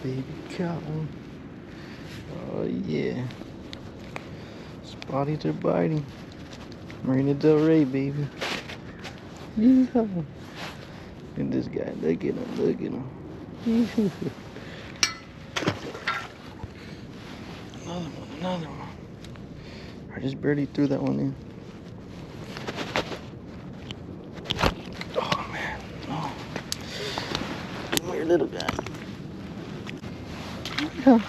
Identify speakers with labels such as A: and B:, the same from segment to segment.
A: baby, caught one. Oh yeah. Spotties are biting. Marina Del Rey, baby. Yeah. Look at this guy. Look at him. Look at him. Another one. Another one. I just barely threw that one in. Oh man. Oh. Come here, little guy. Yeah.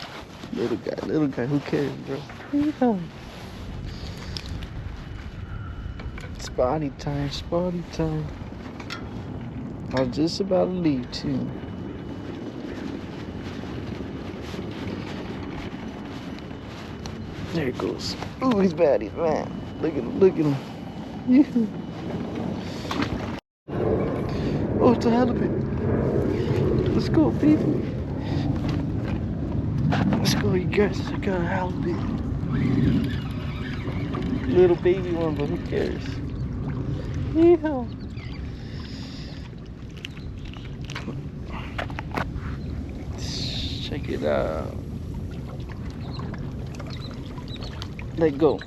A: Little guy. Who cares, bro? Yeah. Spotty time, spotty time. I was just about to leave too. There it goes. Ooh, he's bad, he's bad. Look at him, look at him. Yeah. Oh, it's a halibut. Let's go, baby. Let's go, you guys. I got a halibut. Little baby one, but who cares? Yeah. Check it out. Let go.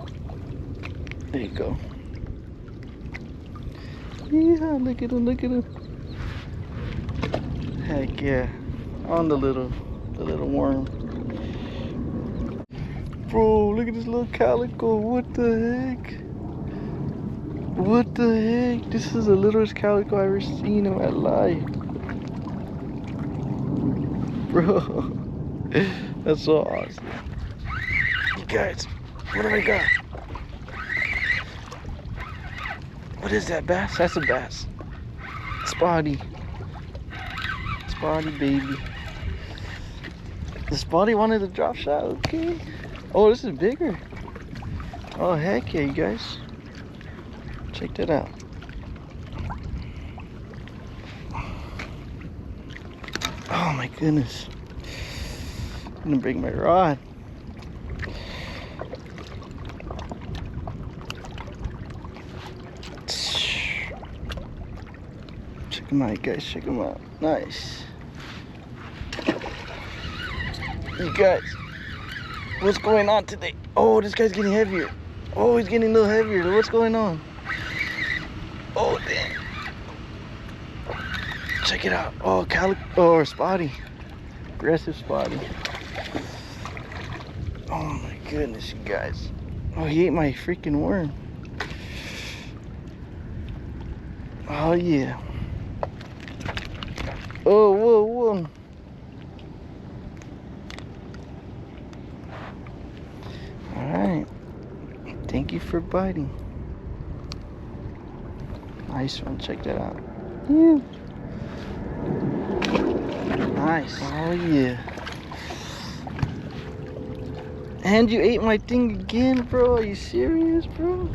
A: There you go. Yeah, look at him, look at him. Heck yeah. On the little worm. Bro, look at this little calico. What the heck? What the heck? This is the littlest calico I've ever seen in my life. Bro. That's so awesome. You guys, what do I got? What is that, bass? That's a bass. Spotty. Spotty, baby. The spotty wanted to drop shot, okay. Oh, this is bigger. Oh, heck yeah, you guys. Check that out. Oh my goodness. I'm gonna break my rod. Check them out, guys. Check them out. Nice. You guys, what's going on today? Oh, this guy's getting heavier. Oh, he's getting a little heavier. What's going on? Oh, damn. Check it out. Oh, Calico or spotty. Aggressive spotty. Oh my goodness, you guys. Oh, he ate my freaking worm. Oh yeah. Oh, whoa, whoa. Alright. Thank you for biting. Nice one, check that out. Yeah. Nice. Oh yeah. And you ate my thing again, bro. Are you serious, bro?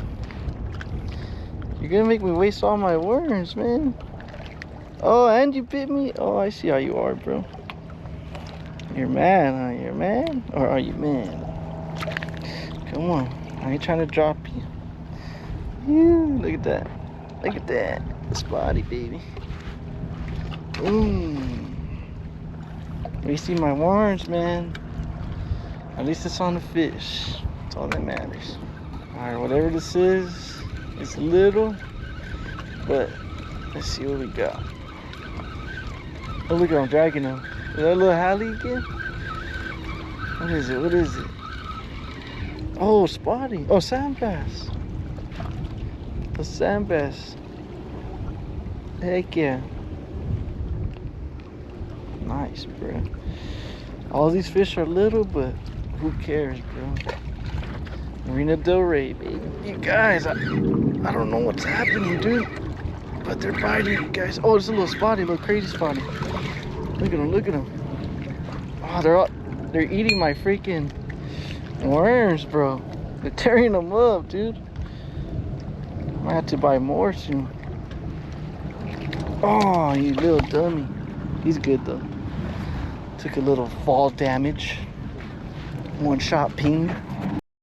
A: You're gonna make me waste all my worms, man. Oh, and you bit me? Oh, I see how you are, bro. You're mad, huh? You're mad? Or are you mad? Come on. I ain't trying to drop you. Yeah, look at that. Look at that. Spotty, baby. Wasting my worms, man. At least it's on the fish. That's all that matters. Alright, whatever this is, it's little, but let's see what we got. Oh, look at him dragging him. Is that a little Hallie again? What is it? What is it? Oh, spotty. Oh, sand bass. A sand bass. Heck yeah. Nice, bro. All these fish are little, but who cares, bro? Marina Del Rey, baby. You guys, I don't know what's happening, dude. But they're biting, you guys. Oh, it's a little spotty, little crazy spotty. Look at them, look at them. Oh, they're eating my freaking worms, bro. They're tearing them up, dude. Might have to buy more soon. Oh, you little dummy. He's good though. Took a little fall damage. One shot ping.